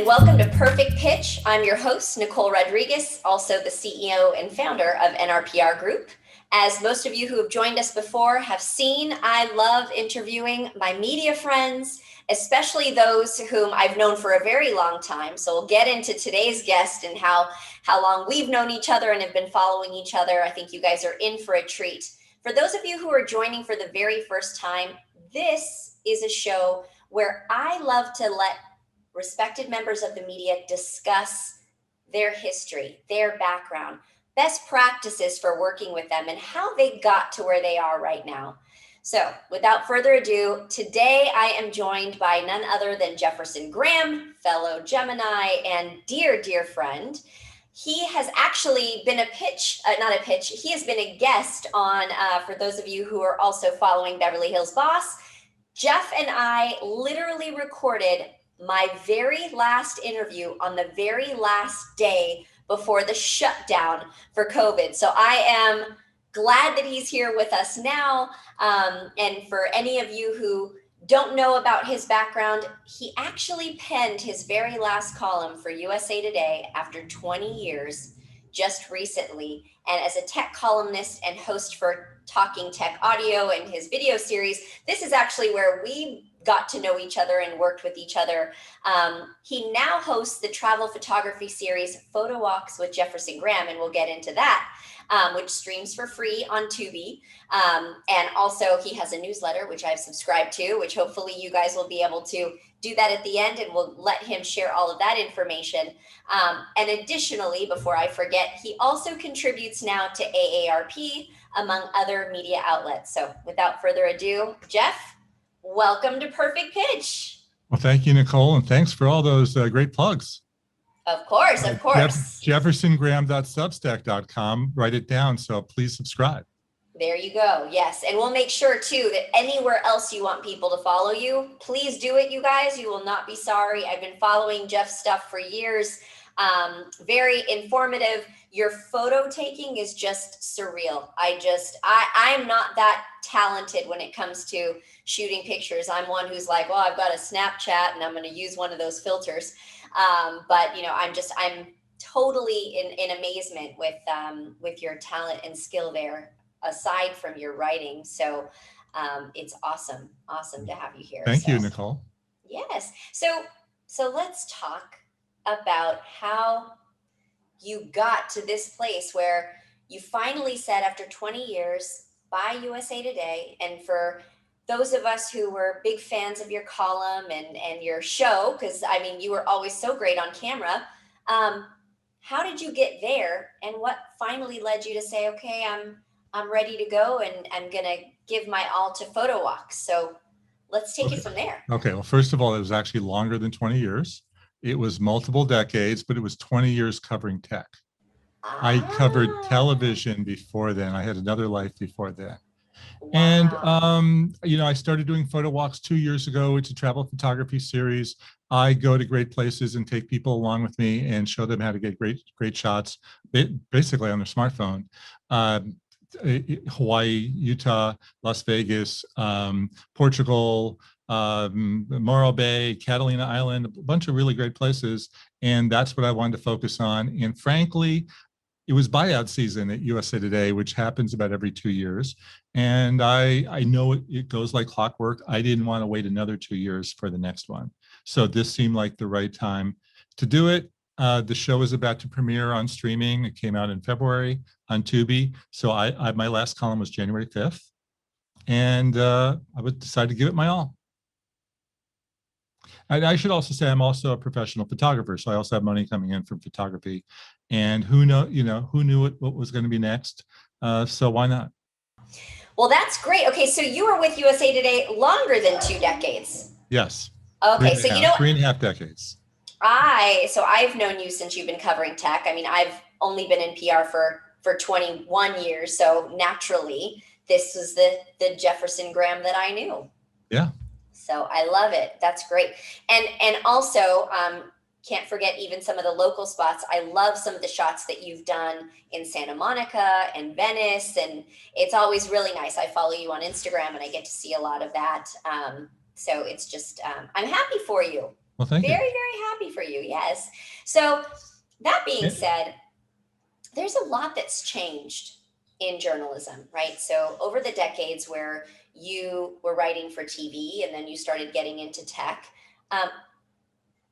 and welcome to Perfect Pitch. I'm your host, Nicole Rodriguez, also the CEO and founder of NRPR Group. As most of you who have joined us before have seen, I love interviewing my media friends, especially those whom I've known for a very long time. So we'll get into today's guest and how long we've known each other and have been following each other. I think you guys are in for a treat. For those of you who are joining for the very first time, this is a show where I love to let respected members of the media discuss their history, their background, best practices for working with them, and how they got to where they are right now. So without further ado, today I am joined by none other than Jefferson Graham, fellow Gemini and dear friend. He has actually been he has been a guest on, for those of you who are also following Beverly Hills Boss, Jeff and I literally recorded my very last interview on the very last day before the shutdown for COVID. So I am glad that he's here with us now. And for any of you who don't know about his background, he actually penned his very last column for USA Today after 20 years just recently. And as a tech columnist and host for Talking Tech Audio and his video series, this is actually where we got to know each other and worked with each other. He now hosts the travel photography series Photowalks with Jefferson Graham, and we'll get into that, which streams for free on Tubi. And also he has a newsletter, which I've subscribed to, which hopefully you guys will be able to do that at the end, and we'll let him share all of that information. And additionally, before I forget, he also contributes now to AARP, among other media outlets. So without further ado, Jeff, welcome to Perfect Pitch. Well, thank you, Nicole, and thanks for all those great plugs. Of course. Jeffersongraham.substack.com. Write it down, so please subscribe. There you go. Yes. And we'll make sure, too, that anywhere else you want people to follow you, please do it, you guys. You will not be sorry. I've been following Jeff's stuff for years. Very informative. Your photo taking is just surreal. I'm not that talented when it comes to shooting pictures. I'm one who's like, well, I've got a Snapchat and I'm going to use one of those filters. But you know, I'm totally in amazement with your talent and skill there, aside from your writing. So it's awesome to have you here. Thank you, Nicole. Yes. So let's talk about how you got to this place where you finally said, after 20 years, buy USA Today. And for those of us who were big fans of your column and your show, because I mean, you were always so great on camera. How did you get there, and what finally led you to say, okay, I'm ready to go and I'm going to give my all to Photowalks? So let's take it from there. Okay. Well, first of all, it was actually longer than 20 years. It was multiple decades, but it was 20 years covering tech. I covered television before then. I had another life before then. Wow. And, I started doing Photowalks 2 years ago. It's a travel photography series. I go to great places and take people along with me and show them how to get great shots, basically on their smartphone. Hawaii, Utah, Las Vegas, Portugal, Morro Bay, Catalina Island, a bunch of really great places. And that's what I wanted to focus on. And frankly, it was buyout season at USA Today, which happens about every 2 years. And I know it goes like clockwork. I didn't want to wait another 2 years for the next one. So this seemed like the right time to do it. The show is about to premiere on streaming. It came out in February on Tubi. So my last column was January 5th. And I would decide to give it my all. I should also say I'm also a professional photographer, so I also have money coming in from photography. And who knew what was going to be next? So why not? Well, that's great. Okay, so you were with USA Today longer than 2 decades. Yes. Okay, 3.5 decades. So I've known you since you've been covering tech. I mean, I've only been in PR for 21 years, so naturally, this was the Jefferson Graham that I knew. Yeah. So I love it. That's great. And also, can't forget even some of the local spots. I love some of the shots that you've done in Santa Monica and Venice, and it's always really nice. I follow you on Instagram and I get to see a lot of that. So it's just, I'm happy for you. Well, thank Very, you. very happy for you. Yes. So that being Yeah. said, there's a lot that's changed in journalism, right? So over the decades where you were writing for TV and then you started getting into tech, um,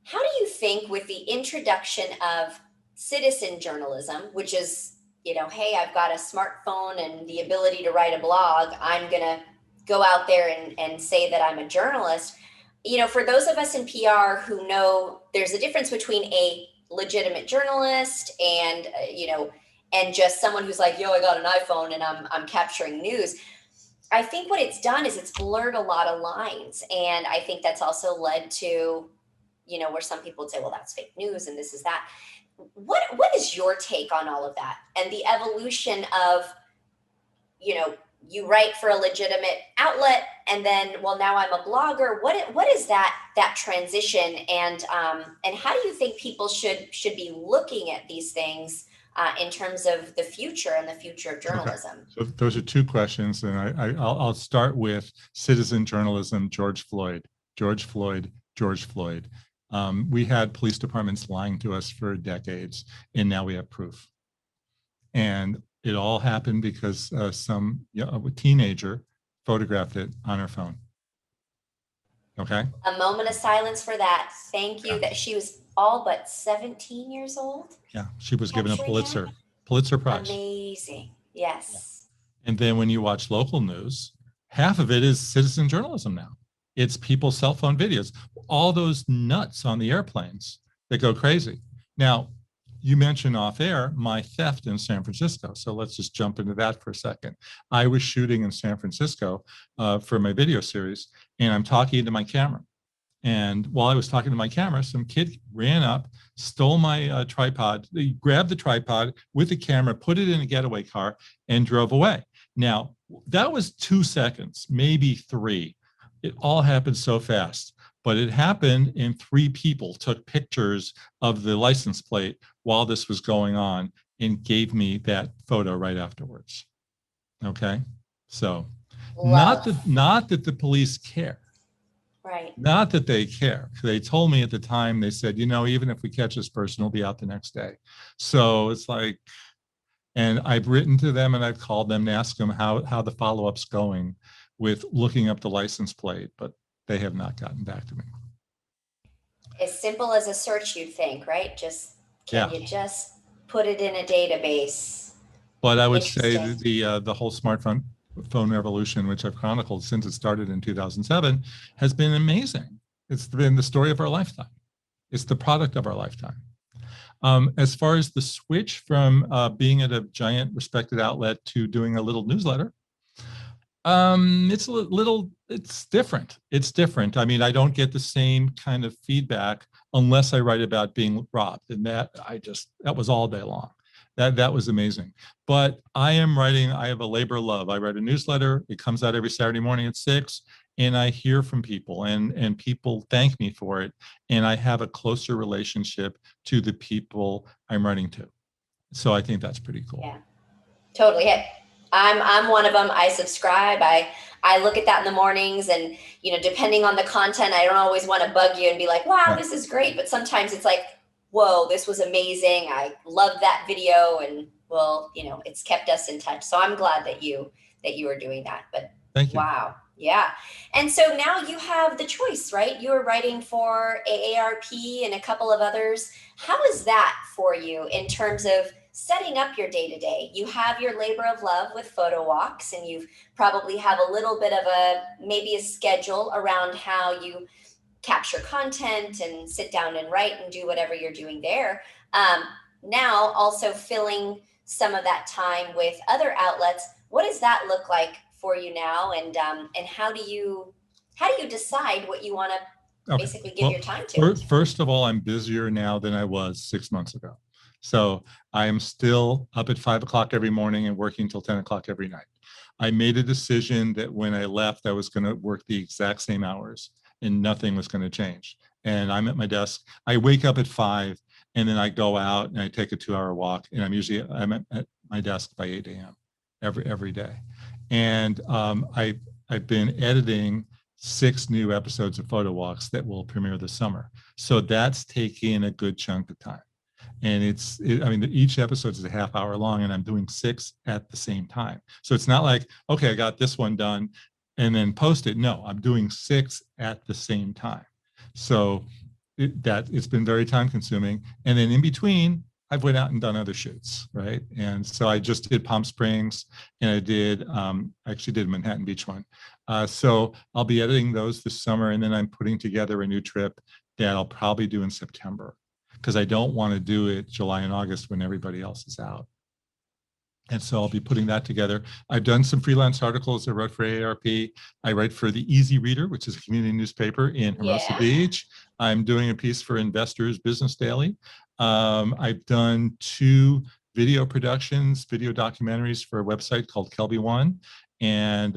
how do you think with the introduction of citizen journalism, which is, hey, I've got a smartphone and the ability to write a blog, I'm going to go out there and say that I'm a journalist. For those of us in PR who know there's a difference between a legitimate journalist and just someone who's like, yo, I got an iPhone and I'm capturing news. I think what it's done is it's blurred a lot of lines. And I think that's also led to, where some people would say, well, that's fake news and this is that. What is your take on all of that and the evolution of, you write for a legitimate outlet and then, well, now I'm a blogger. What is that transition, and how do you think people should be looking at these things in terms of the future and the future of Okay. journalism? So those are two questions, and I'll start with citizen journalism. George Floyd, George Floyd, George Floyd. We had police departments lying to us for decades, and now we have proof. And it all happened because some a teenager photographed it on her phone. Okay. A moment of silence for that. Thank Yeah. you. That she was all but 17 years old. Yeah. She was given a Capturing that? Pulitzer Prize. Amazing. Yeah. Yes. And then when you watch local news, half of it is citizen journalism now. It's people's cell phone videos, all those nuts on the airplanes that go crazy. Now, you mentioned off air my theft in San Francisco. So let's just jump into that for a second. I was shooting in San Francisco for my video series, and I'm talking to my camera. And while I was talking to my camera, some kid ran up, stole my tripod. He grabbed the tripod with the camera, put it in a getaway car, and drove away. Now, that was 2 seconds, maybe 3. It all happened so fast, but it happened, and 3 people took pictures of the license plate while this was going on and gave me that photo right afterwards. Okay, so Love. not that the police care. Right. Not that they care. They told me at the time, they said, even if we catch this person, he'll be out the next day. So it's like, and I've written to them and I've called them to ask them how the follow-up's going with looking up the license plate, but they have not gotten back to me. As simple as a search, you'd think, right? Can Yeah. you just put it in a database? But I would say Interesting. the whole smartphone revolution, which I've chronicled since it started in 2007, has been amazing. It's been the story of our lifetime. It's the product of our lifetime. As far as the switch from being at a giant respected outlet to doing a little newsletter, it's different. It's different. I mean, I don't get the same kind of feedback unless I write about being robbed. And that was all day long. That was amazing. But I have a labor of love. I write a newsletter. It comes out every Saturday morning at 6, and I hear from people, and people thank me for it. And I have a closer relationship to the people I'm writing to. So I think that's pretty cool. Yeah, totally. Hey, I'm one of them. I subscribe. I look at that in the mornings, and depending on the content, I don't always want to bug you and be like, wow, this is great. But sometimes it's like, whoa, this was amazing. I love that video, and well, it's kept us in touch. So I'm glad that you are doing that. But Thank you. wow, yeah. And so now you have the choice, right? You're writing for AARP and a couple of others. How is that for you in terms of setting up your day to day? You have your labor of love with Photowalks, and you probably have a little bit of maybe a schedule around how you capture content and sit down and write and do whatever you're doing there. Now also filling some of that time with other outlets. What does that look like for you now? And how do you decide what you want to basically give your time to? First of all, I'm busier now than I was 6 months ago. So I am still up at 5 o'clock every morning and working till 10 o'clock every night. I made a decision that when I left, I was going to work the exact same hours and nothing was going to change. And I'm at my desk. I wake up at 5 and then I go out and I take a 2-hour walk. And I'm at my desk by 8 a.m. every day. And I've been editing 6 new episodes of Photowalks that will premiere this summer. So that's taking a good chunk of time. And I mean, each episode is a half hour long, and I'm doing 6 at the same time. So it's not like, okay, I got this one done and then post it. No, I'm doing 6 at the same time. So it's been very time consuming. And then in between, I've went out and done other shoots, right? And so I just did Palm Springs, and I actually did Manhattan Beach one. So I'll be editing those this summer, and then I'm putting together a new trip that I'll probably do in September, because I don't want to do it July and August when everybody else is out. And so I'll be putting that together. I've done some freelance articles. I wrote for AARP. I write for the Easy Reader, which is a community newspaper in Hermosa Beach. I'm doing a piece for Investors Business Daily. I've done 2 video productions, video documentaries for a website called KELBYONE. And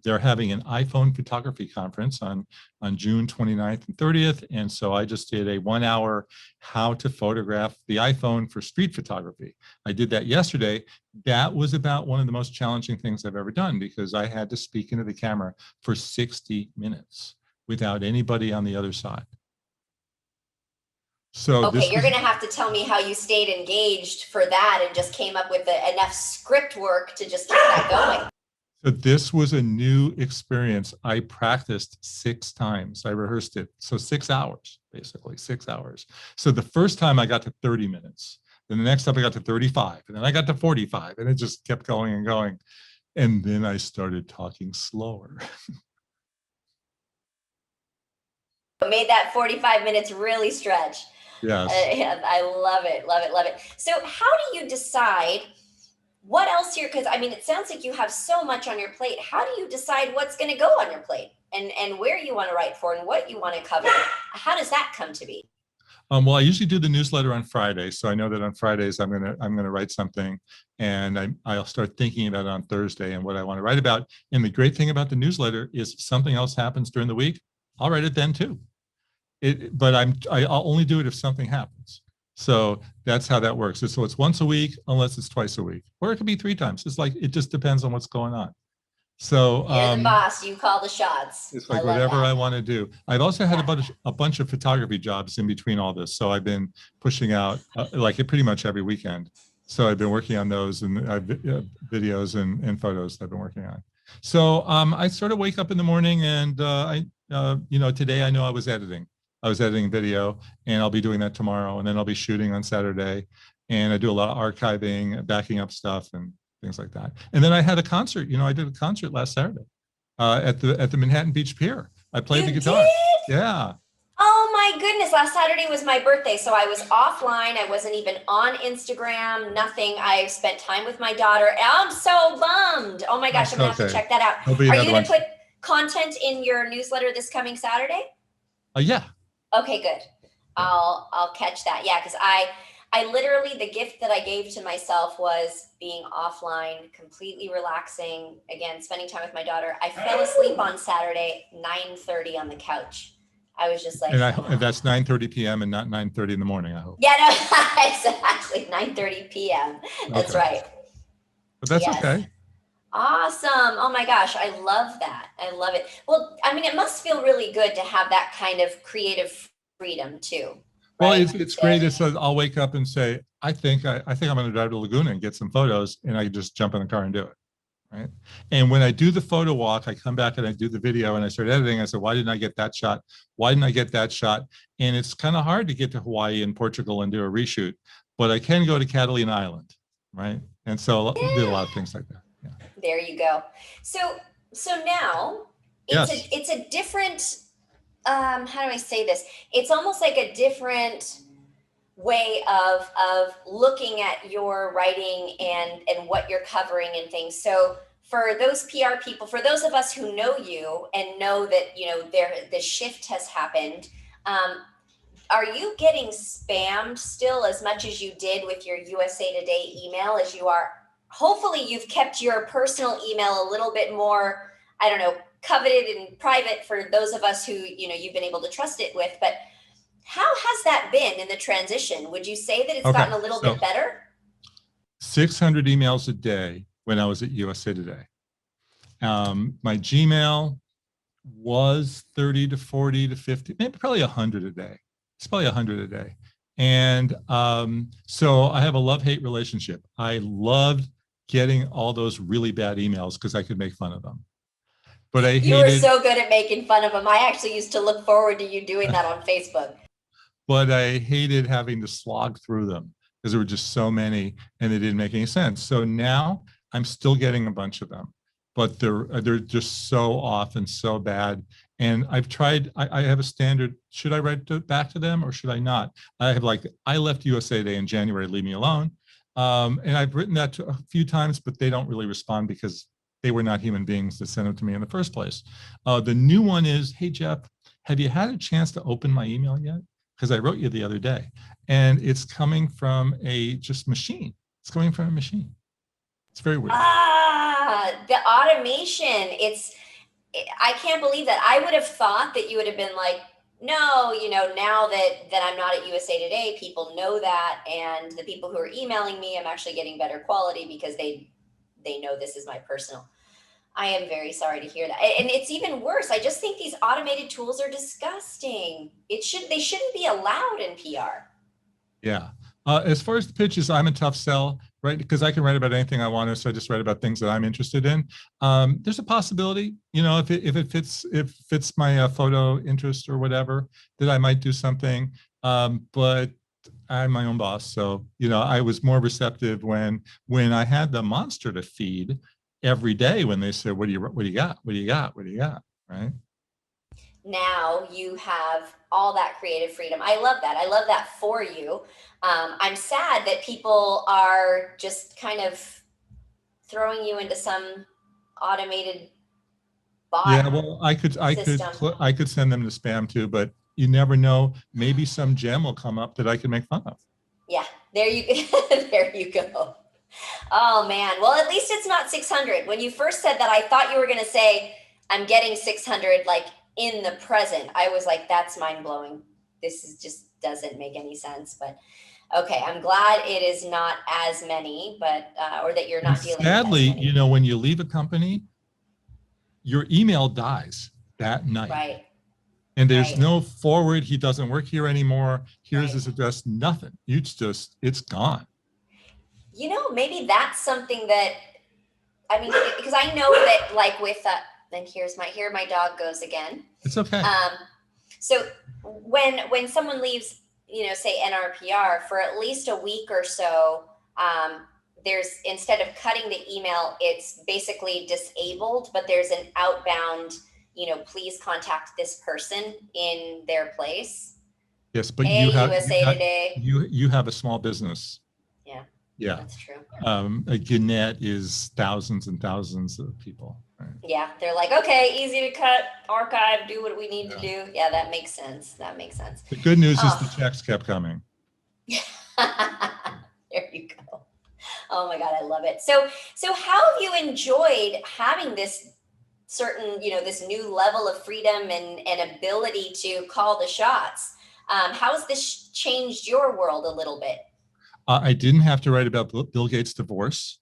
they're having an iPhone photography conference on June 29th and 30th. And so I just did a 1-hour how to photograph the iPhone for street photography. I did that yesterday. That was about one of the most challenging things I've ever done, because I had to speak into the camera for 60 minutes without anybody on the other side. So okay, you're going to have to tell me how you stayed engaged for that and just came up with enough script work to just keep that going. So this was a new experience. I practiced 6 times. I rehearsed it. So 6 hours, basically 6 hours. So the first time I got to 30 minutes. Then the next time I got to 35. And then I got to 45. And it just kept going and going. And then I started talking slower. Made that 45 minutes really stretch. Yes. I love it, love it, love it. So how do you decide what else because I mean, it sounds like you have so much on your plate. How do you decide what's going to go on your plate and where you want to write for and what you want to cover? How does that come to be? Well, I usually do the newsletter on Friday, so I know that on Fridays I'm gonna write something, and I'll start thinking about it on Thursday and what I want to write about. And the great thing about the newsletter is if something else happens during the week, I'll write it then too. But I'll only do it if something happens. So that's how that works. So it's once a week, unless it's twice a week, or it could be 3 times. It's like, it just depends on what's going on. So you're the boss, you call the shots. It's like whatever I want to do. I've also had a bunch of photography jobs in between all this. So I've been pushing out like pretty much every weekend. So I've been working on those and videos and photos that I've been working on. So I sort of wake up in the morning and today I know I was editing video, and I'll be doing that tomorrow, and then I'll be shooting on Saturday, and I do a lot of archiving, backing up stuff and things like that. And then I had a concert. I did a concert last Saturday at the Manhattan Beach Pier. I played the guitar. Did? Yeah. Oh my goodness, last Saturday was my birthday, so I was offline. I wasn't even on Instagram, nothing. I spent time with my daughter. I'm so bummed. Oh my gosh, I'm gonna have to check that out. Are you gonna put content in your newsletter this coming Saturday? Yeah. Okay, good. I'll catch that. Yeah, because I literally, the gift that I gave to myself was being offline, completely relaxing, again, spending time with my daughter. I fell asleep on Saturday, 9:30 on the couch. I was just like, and that's 9:30 p.m. and not 9:30 in the morning, I hope. Yeah, no, exactly, 9:30 p.m. That's right. But that's okay. Awesome. Oh my gosh, I love that. I love it. Well, I mean, it must feel really good to have that kind of creative freedom too. Well, it's great. It's I'll wake up and say, I think I'm going to drive to Laguna and get some photos, and I just jump in the car and do it, right? And when I do the photo walk, I come back and I do the video and I start editing. I said, why didn't I get that shot? Why didn't I get that shot? And it's kind of hard to get to Hawaii and Portugal and do a reshoot, but I can go to Catalina Island, right? And so I'll do a lot of things like that. Yeah. There you go. So now it's a different. How do I say this? It's almost like a different way of looking at your writing and what you're covering and things. So for those PR people, for those of us who know you and know that the shift has happened, are you getting spammed still as much as you did with your USA Today email as you are? Hopefully you've kept your personal email a little bit more, I don't know, coveted and private for those of us who, you've been able to trust it with. But how has that been in the transition? Would you say that it's gotten a little bit better? 600 emails a day when I was at USA Today. My Gmail, was 30 to 40 to 50, maybe probably 100 a day. It's probably 100 a day. And so I have a love-hate relationship. I loved getting all those really bad emails because I could make fun of them. But I You were hated, so good at making fun of them. I actually used to look forward to you doing that on Facebook. but I hated having to slog through them because there were just so many and they didn't make any sense. So now I'm still getting a bunch of them, but they're just so off and so bad. And I've tried. I have a standard. Should I write back to them or should I not? I have like, I left USA Today in January. Leave me alone. And I've written that a few times, but they don't really respond because they were not human beings that sent it to me in the first place. The new one is, hey Jeff, have you had a chance to open my email yet? Because I wrote you the other day, and it's coming from a just machine. It's coming from a machine. It's very weird. The automation. I can't believe that. I would have thought that you would have been like, no, now that I'm not at USA Today, people know that, and the people who are emailing me, I'm actually getting better quality because they know this is my personal. I am very sorry to hear that. And it's even worse. I just think these automated tools are disgusting. They shouldn't be allowed in PR. Yeah. As far as the pitches, I'm a tough sell, right? Because I can write about anything I want to, so I just write about things that I'm interested in. There's a possibility, if it fits my photo interest or whatever, that I might do something. But I'm my own boss, so I was more receptive when I had the monster to feed every day when they said, what do you got? What do you got? What do you got? Right? Now you have all that creative freedom. I love that. I love that for you. I'm sad that people are just kind of throwing you into some automated bot Yeah, well, system. I could send them to spam too, but you never know. Maybe some gem will come up that I can make fun of. Yeah, there you there you go. Oh man. Well, at least it's not 600. When you first said that, I thought you were going to say I'm getting 600 like in the present. I was like, that's mind blowing. This is just doesn't make any sense. But okay, I'm glad it is not as many, but or that you're And not dealing with as sadly, many. when you leave a company, your email dies that night. Right. And there's Right. no forward. He doesn't work here anymore. Here's Right. his address. Nothing. It's gone. Maybe that's something that because I know that like with then here my dog goes again. It's okay. So when someone leaves, say NRPR for at least a week or so, there's instead of cutting the email, it's basically disabled, but there's an outbound, please contact this person in their place. Yes, but Hey, USA Today. you have a small business. Yeah, Yeah. that's true. A Gannett is thousands and thousands of people. Right? Yeah, they're like, okay, easy to cut, archive, do what we need to Yeah. do. Yeah, that makes sense. That makes sense. The good news is the Oh. checks kept coming. There you go. Oh my God, I love it. So how have you enjoyed having this certain, this new level of freedom and ability to call the shots? How has this changed your world a little bit? I didn't have to write about Bill Gates' divorce.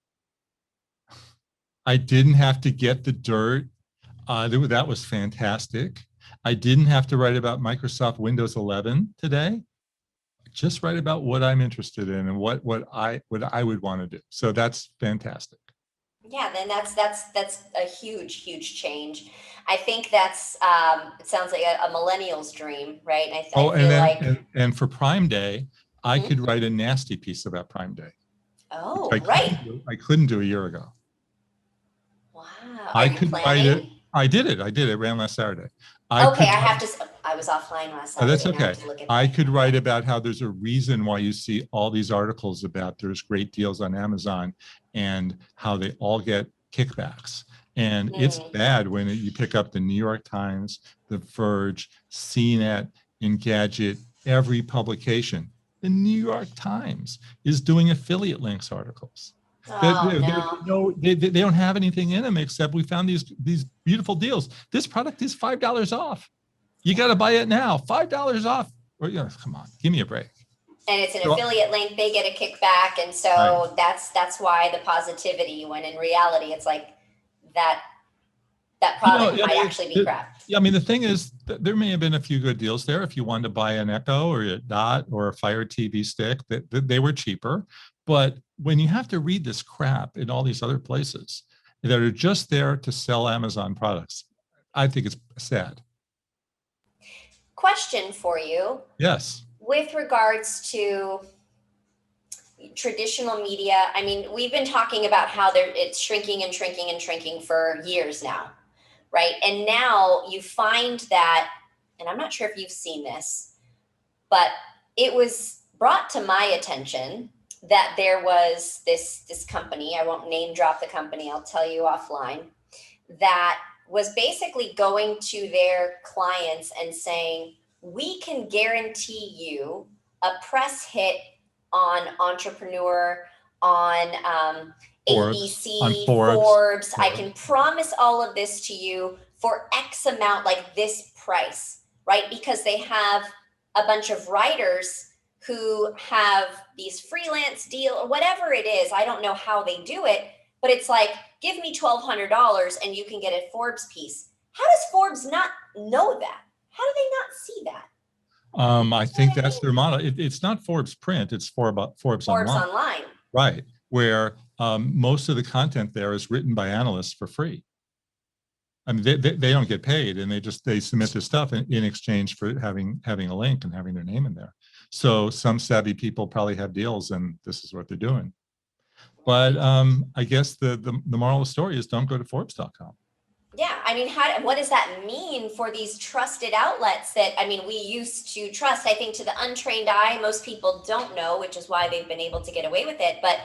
I didn't have to get the dirt. That was fantastic. I didn't have to write about Microsoft Windows 11 today. Just write about what I'm interested in and what I would want to do. So that's fantastic. Yeah, then that's a huge change. I think that's it sounds like a millennial's dream, right? I Oh, and feel then like for Prime Day, I Mhm. could write a nasty piece about Prime Day, which Oh, right. I couldn't do a year ago. Wow. Are I you could write it. planning? I did it. I did it. Ran last Saturday. I Okay, could write. I was offline last That's Saturday. Now I have okay. to look at I that. could write about how there's a reason why you see all these articles about there's great deals on Amazon and how they all get kickbacks. And it's Mm. bad when you pick up the New York Times, The Verge, CNET, Engadget, every publication. The New York Times is doing affiliate links articles. Oh no. They don't have anything in them except we found these beautiful deals. This product is $5 off. You got to buy it now. $5 off. Or, come on, give me a break. And it's an So, affiliate link, they get a kickback, and right. so that's why the positivity, when in reality it's like that that product might actually be crap. Yeah, I mean, the thing is, there may have been a few good deals there. If you wanted to buy an Echo or a Dot or a Fire TV stick, that they were cheaper. But when you have to read this crap in all these other places that are just there to sell Amazon products, I think it's sad. Question for you. Yes. With regards to traditional media, I mean, we've been talking about how it's shrinking and shrinking and shrinking for years now, right? And now you find that, and I'm not sure if you've seen this, but it was brought to my attention that there was this company, I won't name drop the company, I'll tell you offline, that was basically going to their clients and saying, we can guarantee you a press hit on Entrepreneur, on ABC, on Forbes. I can promise all of this to you for X amount, like this price, right? Because they have a bunch of writers who have these freelance deal or whatever it is. I don't know how they do it, but it's like, give me $1,200 and you can get a Forbes piece. How does Forbes not know that? How do they not see that? I think that's their model. It's not Forbes print, it's Forbes online. Right, where most of the content there is written by analysts for free. I mean, they don't get paid, and they submit their stuff in exchange for having a link and having their name in there. So some savvy people probably have deals, and this is what they're doing. But I guess the moral of the story is don't go to Forbes.com. Yeah, I mean, what does that mean for these trusted outlets that, I mean, we used to trust? I think to the untrained eye, most people don't know, which is why they've been able to get away with it. But,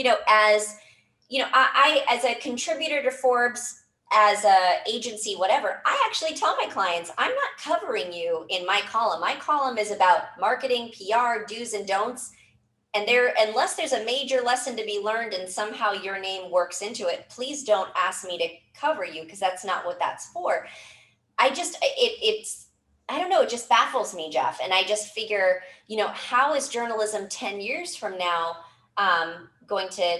I as a contributor to Forbes, as a agency, whatever, I actually tell my clients, I'm not covering you in my column. My column is about marketing, PR, do's and don'ts. And unless there's a major lesson to be learned and somehow your name works into it, please don't ask me to cover you, because that's not what that's for. I don't know, it just baffles me, Jeff. And I just figure, how is journalism 10 years from now going to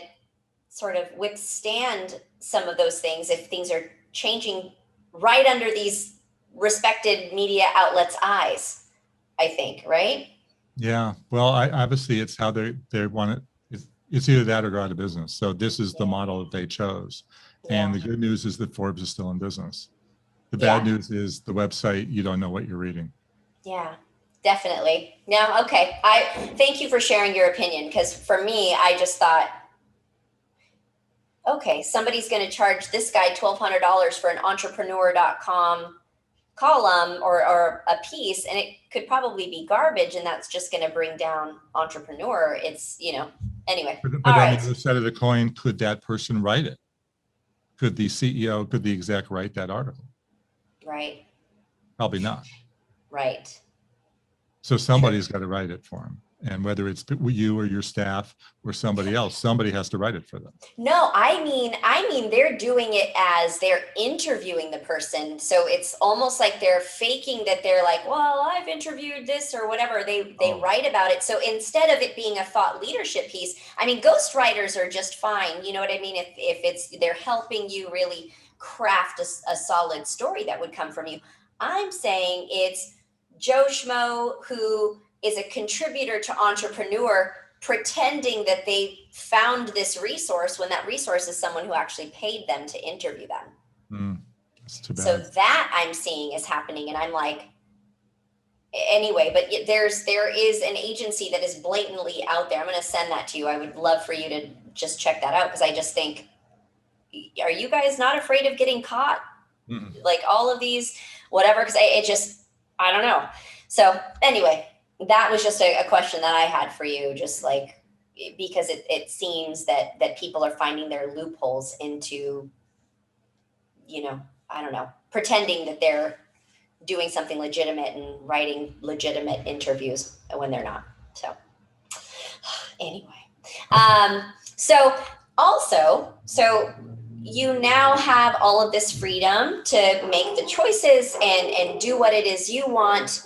sort of withstand some of those things if things are changing right under these respected media outlets' eyes, I think, right? Yeah, well, obviously it's how they want it. It's either that or go out of business. So this is the model that they chose. And the good news is that Forbes is still in business. The bad news is the website, you don't know what you're reading. Yeah, definitely. No, okay. I thank you for sharing your opinion, because for me, I just thought, okay, somebody's going to charge this guy $1,200 for an entrepreneur.com column or a piece, and it could probably be garbage, and that's just going to bring down Entrepreneur. It's, anyway. But on the other side of the coin, could that person write it? Could the CEO, could the exec write that article? Right. Probably not. Right. So somebody's got to write it for them. And whether it's you or your staff or somebody else, somebody has to write it for them. No, I mean, they're doing it as they're interviewing the person. So it's almost like they're faking that they're like, well, I've interviewed this or whatever. They write about it. So instead of it being a thought leadership piece, I mean, ghostwriters are just fine. You know what I mean? If they're helping you really craft a solid story that would come from you. I'm saying it's Joe Schmo who is a contributor to Entrepreneur pretending that they found this resource when that resource is someone who actually paid them to interview them. That's too bad. So that I'm seeing is happening, and I'm like, anyway, but there is an agency that is blatantly out there. I'm going to send that to you. I would love for you to just check that out, because I just think, are you guys not afraid of getting caught? Mm-hmm. Like all of these, whatever, because I don't know. So anyway, that was just a question that I had for you, just like, because it seems that people are finding their loopholes into, I don't know, pretending that they're doing something legitimate and writing legitimate interviews when they're not. So anyway, so you now have all of this freedom to make the choices and do what it is you want.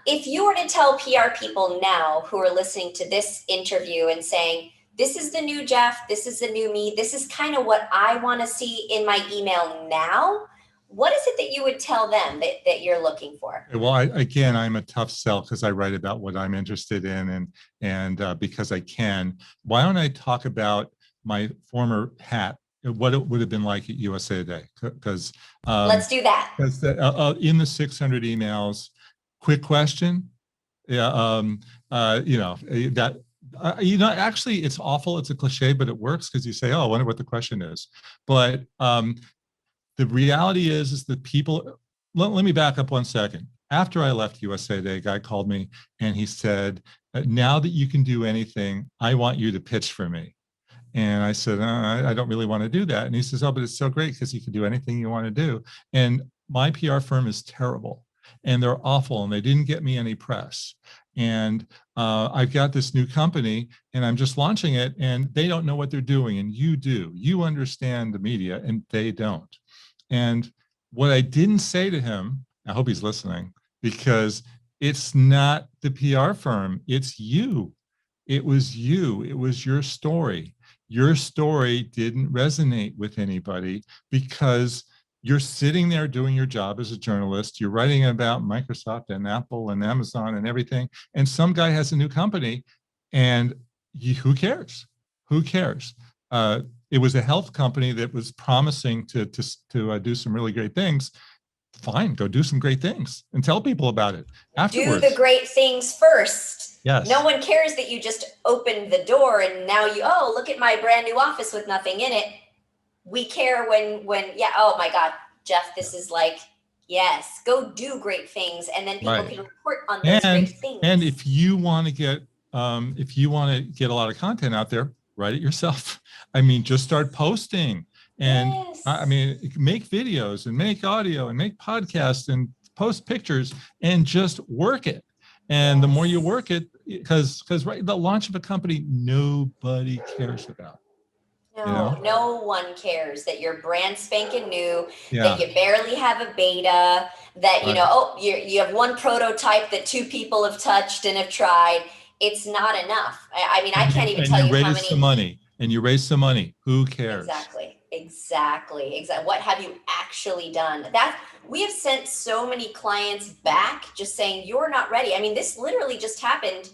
If you were to tell PR people now who are listening to this interview and saying, this is the new Jeff, this is the new me, this is kind of what I want to see in my email now, What is it that you would tell them that you're looking for? Well, I'm a tough sell because I write about what I'm interested in, and because I can. Why don't I talk about my former hat, what it would have been like at USA Today? Because Let's do that. In the 600 emails, quick question. Yeah, that. Actually, it's awful. It's a cliche, but it works because you say, "Oh, I wonder what the question is." But the reality is that people. Let me back up 1 second. After I left USA Today, a guy called me and he said, "Now that you can do anything, I want you to pitch for me." And I said, I don't really want to do that. And he says, "Oh, but it's so great because you can do anything you want to do." And my PR firm is terrible and they're awful and they didn't get me any press. And I've got this new company and I'm just launching it and they don't know what they're doing. And you do. You understand the media and they don't. And what I didn't say to him, I hope he's listening, because it's not the PR firm, it's you. It was you. It was your story. Your story didn't resonate with anybody because you're sitting there doing your job as a journalist. You're writing about Microsoft and Apple and Amazon and everything. And some guy has a new company and who cares? Who cares? It was a health company that was promising to do some really great things. Fine, go do some great things and tell people about it afterwards. Do the great things first. Yes. No one cares that you just opened the door and now look at my brand new office with nothing in it. We care when oh my God, Jeff, this is like, yes, go do great things and then people can report on those great things. And if you want to get a lot of content out there, write it yourself. I mean, just start posting and I mean, make videos and make audio and make podcasts and post pictures and just work it. And the more you work it, because the launch of a company, nobody cares about. No one cares that you're brand spanking new, that you barely have a beta, that, you have one prototype that 2 people have touched and have tried. It's not enough. I mean, I can't even tell you how many. And you raise some money. Who cares? Exactly. What have you actually done? We have sent so many clients back just saying, you're not ready. I mean, this literally just happened,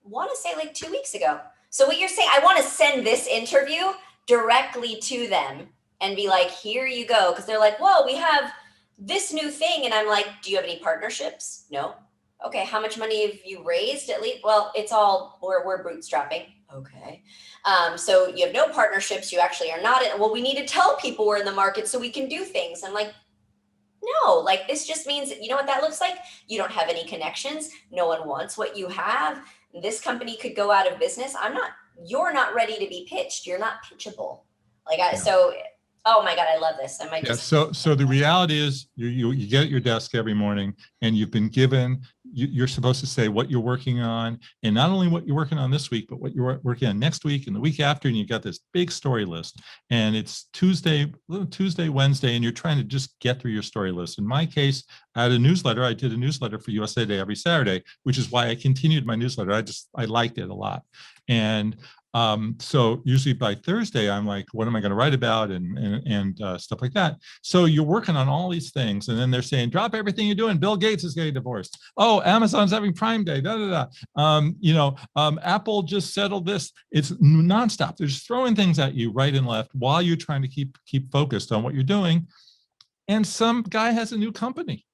I want to say like 2 weeks ago. So what you're saying, I want to send this interview directly to them and be like, here you go. Because they're like, whoa, we have this new thing. And I'm like, do you have any partnerships? No. Okay, how much money have you raised at least? Well, it's all, we're bootstrapping. Okay. So you have no partnerships. You actually are not in. Well, we need to tell people we're in the market so we can do things. I'm like, no, like this just means, you know what that looks like? You don't have any connections. No one wants what you have. This company could go out of business. You're not ready to be pitched. You're not pitchable. So, oh my God, I love this. I might just. So the reality is you get at your desk every morning and you've been given, you're supposed to say what you're working on and not only what you're working on this week, but what you're working on next week and the week after. And you've got this big story list and it's Tuesday, Wednesday, and you're trying to just get through your story list. In my case, I did a newsletter for USA Today every Saturday, which is why I continued my newsletter. I liked it a lot. And so usually by Thursday, I'm like, what am I going to write about and stuff like that. So you're working on all these things. And then they're saying, drop everything you're doing. Bill Gates is getting divorced. Oh, Amazon's having Prime Day. Apple just settled this. It's nonstop. They're just throwing things at you right and left while you're trying to keep focused on what you're doing. And some guy has a new company.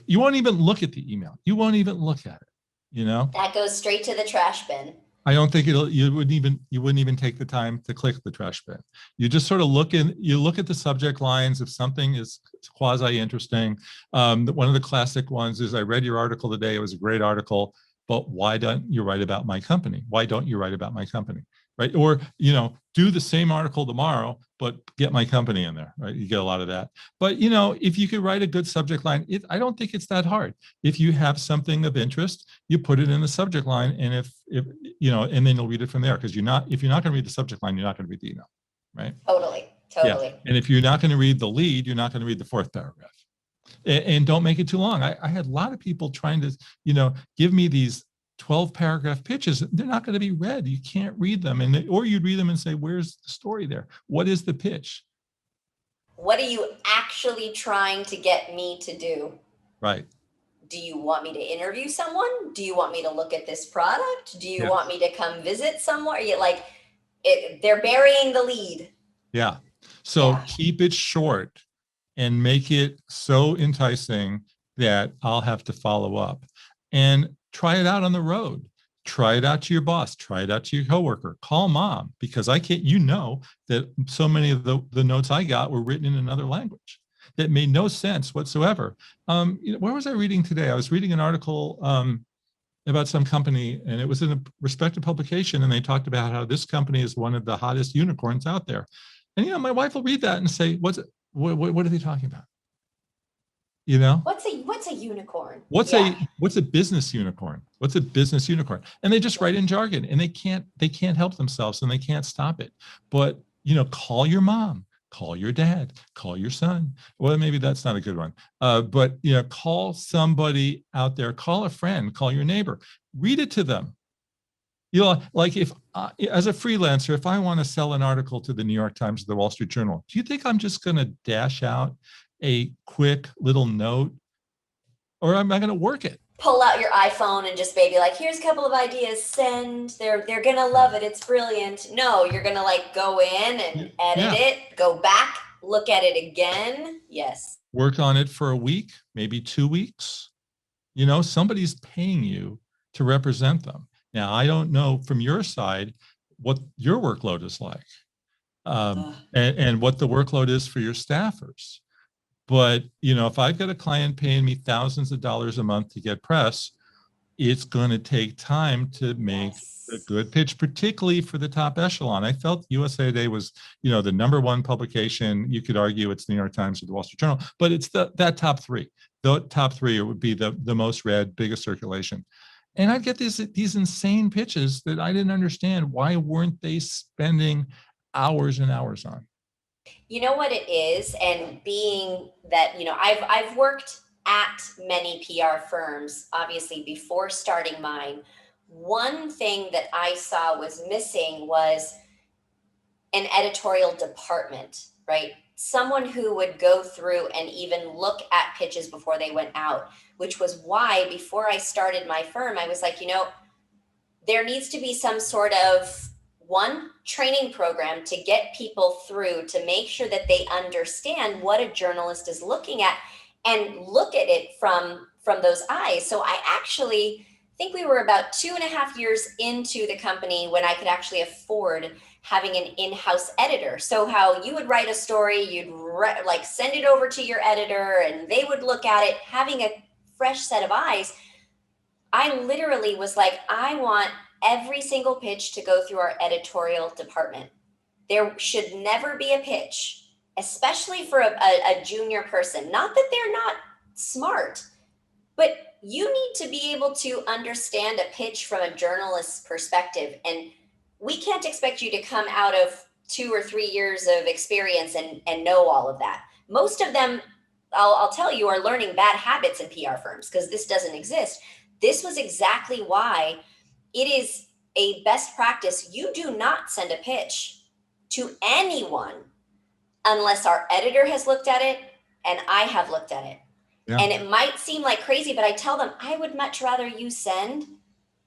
You won't even look at the email. You won't even look at it. That goes straight to the trash bin. I don't think you wouldn't even take the time to click the trash bin. You just sort of look at the subject lines. If something is quasi interesting, one of the classic ones is, I read your article today. It was a great article, but why don't you write about my company? Why don't you write about my company? Right? Or, do the same article tomorrow, but get my company in there, right? You get a lot of that. But, if you could write a good subject line, I don't think it's that hard. If you have something of interest, you put it in the subject line. And if and then you'll read it from there. Because if you're not going to read the subject line, you're not going to read the email, right? Totally. Yeah. And if you're not going to read the lead, you're not going to read the 4th paragraph. And don't make it too long. I had a lot of people trying to, give me these 12 paragraph pitches. They're not going to be read. You can't read them. Or you'd read them and say, where's the story there? What is the pitch? What are you actually trying to get me to do? Right. Do you want me to interview someone? Do you want me to look at this product? Do you Yeah. want me to come visit somewhere? They're burying the lead. Yeah. So Yeah. keep it short and make it so enticing that I'll have to follow up, and try it out on the road. Try it out to your boss, try it out to your coworker, call mom, because I can't, that so many of the notes I got were written in another language that made no sense whatsoever. Where was I reading today? I was reading an article about some company, and it was in a respected publication, and they talked about how this company is one of the hottest unicorns out there. And my wife will read that and say, "What's it? What are they talking about?" What's a unicorn? What's Yeah. a business unicorn? What's a business unicorn? And they just write in jargon, and they can't help themselves, and they can't stop it. But call your mom, call your dad, call your son. Well, maybe that's not a good one. But call somebody out there, call a friend, call your neighbor, read it to them. Like if as a freelancer, if I want to sell an article to the New York Times or the Wall Street Journal, do you think I'm just going to dash out a quick little note, or am I going to work it? Pull out your iPhone and just maybe here's a couple of ideas, send. They're gonna love it. It's brilliant. No, you're gonna go in and edit it, go back, look at it again. Yes. Work on it for a week, maybe 2 weeks. Somebody's paying you to represent them. Now, I don't know from your side what your workload is like, and what the workload is for your staffers. But, if I've got a client paying me thousands of dollars a month to get press, it's going to take time to make a good pitch, particularly for the top echelon. I felt USA Today was, the number one publication. You could argue it's the New York Times or the Wall Street Journal, but it's that top three. The top three would be the most read, biggest circulation. And I'd get these insane pitches that I didn't understand. Why weren't they spending hours and hours on? You know what it is, and being that I've worked at many PR firms, obviously before starting mine. One thing that I saw was missing was an editorial department, right? Someone who would go through and even look at pitches before they went out, which was why before I started my firm, I was like, there needs to be some sort of training program to get people through to make sure that they understand what a journalist is looking at and look at it from those eyes. So I actually think we were about 2.5 years into the company when I could actually afford having an in-house editor. So how you would write a story, you'd send it over to your editor and they would look at it, having a fresh set of eyes. I literally was like, I want every single pitch to go through our editorial department. There should never be a pitch, especially for a junior person. Not that they're not smart, but you need to be able to understand a pitch from a journalist's perspective. And we can't expect you to come out of 2 or 3 years of experience and know all of that. Most of them, I'll tell you, are learning bad habits in PR firms because this doesn't exist. This was exactly why it is a best practice. You do not send a pitch to anyone unless our editor has looked at it and I have looked at it. Yeah. And it might seem like crazy, but I tell them I would much rather you send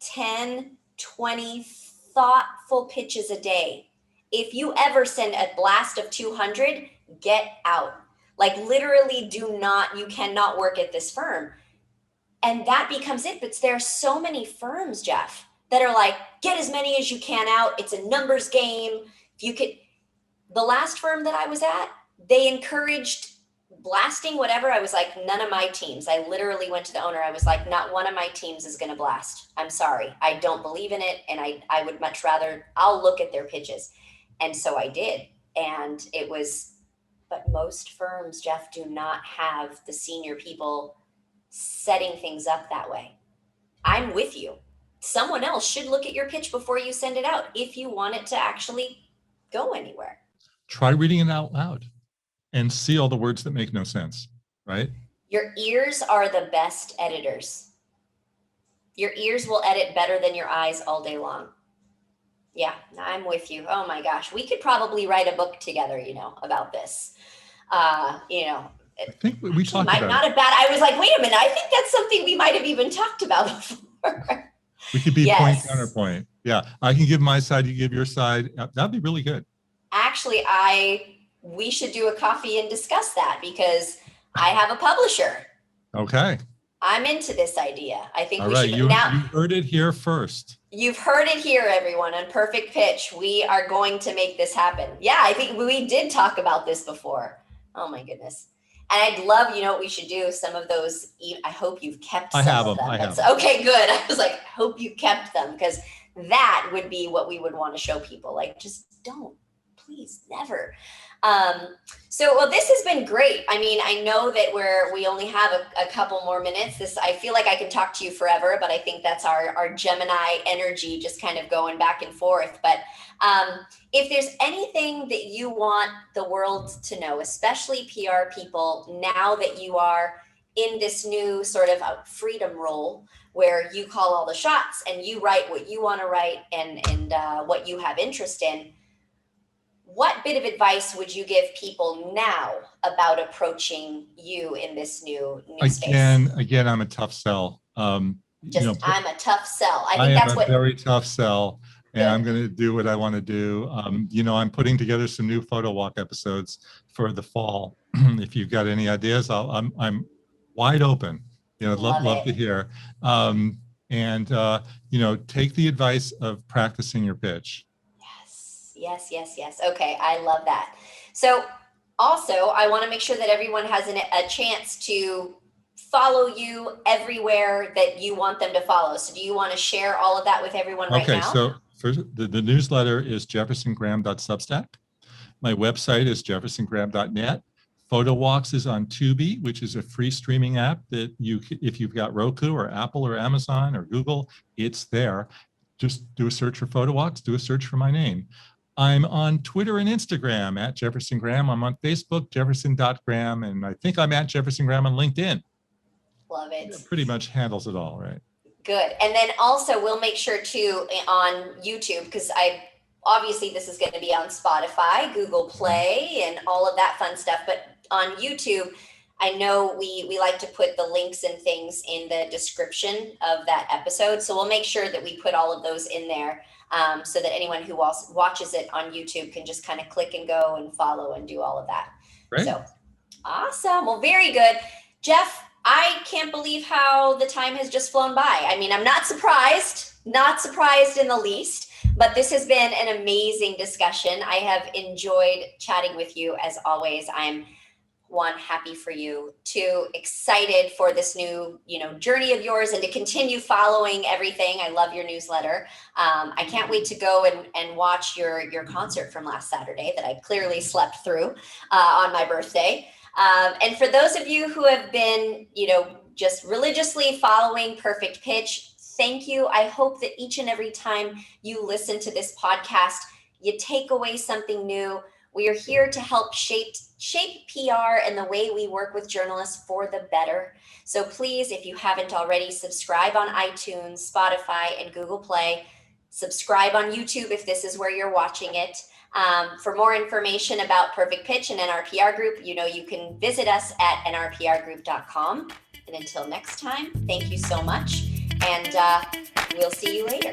10, 20 thoughtful pitches a day. If you ever send a blast of 200, get out. Literally you cannot work at this firm. And that becomes it. But there are so many firms, Jeff, that are get as many as you can out. It's a numbers game. The last firm that I was at, they encouraged blasting whatever. I was like, none of my teams. I literally went to the owner. I was like, not one of my teams is going to blast. I'm sorry. I don't believe in it. And I would much rather, I'll look at their pitches. And so I did. And but most firms, Jeff, do not have the senior people setting things up that way. I'm with you. Someone else should look at your pitch before you send it out if you want it to actually go anywhere. Try reading it out loud and see all the words that make no sense, right? Your ears are the best editors. Your ears will edit better than your eyes all day long. Yeah, I'm with you. Oh my gosh. We could probably write a book together, about this. I think we talked about not it. a bad. I was like, wait a minute. I think that's something we might have even talked about before. We could be Yes. point counterpoint. Yeah, I can give my side, you give your side. That'd be really good. Actually, we should do a coffee and discuss that, because I have a publisher. Okay. I'm into this idea. I think All we right. should. You Now, heard it here first. you've heard it here, everyone, on Perfect Pitch. We are going to make this happen. Yeah, I think we did talk about this before. Oh my goodness. And I'd love, what we should do, some of those. I hope you've kept some of them. I have them. Okay, good. I was like, I hope you kept them, because that would be what we would want to show people. Like, just don't, please, never. Well, this has been great. I mean, I know that we only have a couple more minutes. I feel like I can talk to you forever, but I think that's our Gemini energy, just kind of going back and forth. But if there's anything that you want the world to know, especially PR people, now that you are in this new sort of freedom role where you call all the shots and you write what you want to write and what you have interest in, what bit of advice would you give people now about approaching you in this new space? Again, I'm a tough sell. I'm a tough sell. I am a very tough sell, and I'm going to do what I want to do. I'm putting together some new Photowalk episodes for the fall. If you've got any ideas, I'm wide open. Love to hear. Take the advice of practicing your pitch. Yes. Okay, I love that. So also, I want to make sure that everyone has a chance to follow you everywhere that you want them to follow. So do you want to share all of that with everyone right now? Okay, so first, the newsletter is jeffersongraham.substack. My website is jeffersongraham.net. Photowalks is on Tubi, which is a free streaming app that if you've got Roku or Apple or Amazon or Google, it's there. Just do a search for Photowalks, do a search for my name. I'm on Twitter and Instagram at Jefferson Graham. I'm on Facebook, jefferson.graham, and I think I'm at Jefferson Graham on LinkedIn. Love it. It pretty much handles it all, right? Good. And then also we'll make sure too on YouTube, because obviously this is going to be on Spotify, Google Play, and all of that fun stuff. But on YouTube, I know we like to put the links and things in the description of that episode. So we'll make sure that we put all of those in there, so that anyone who watches it on YouTube can just kind of click and go and follow and do all of that. Great. So awesome. Well, very good. Jeff, I can't believe how the time has just flown by. I mean, I'm not surprised in the least, but this has been an amazing discussion. I have enjoyed chatting with you as always. I'm happy for you, two, excited for this new, journey of yours and to continue following everything. I love your newsletter. I can't wait to go and watch your concert from last Saturday that I clearly slept through on my birthday. And for those of you who have been, just religiously following Perfect Pitch, thank you. I hope that each and every time you listen to this podcast, you take away something new. We are here to help shape PR and the way we work with journalists for the better. So please, if you haven't already, subscribe on iTunes, Spotify, and Google Play. Subscribe on YouTube if this is where you're watching it. For more information about Perfect Pitch and NRPR Group, you can visit us at nrprgroup.com. And until next time, thank you so much. And we'll see you later.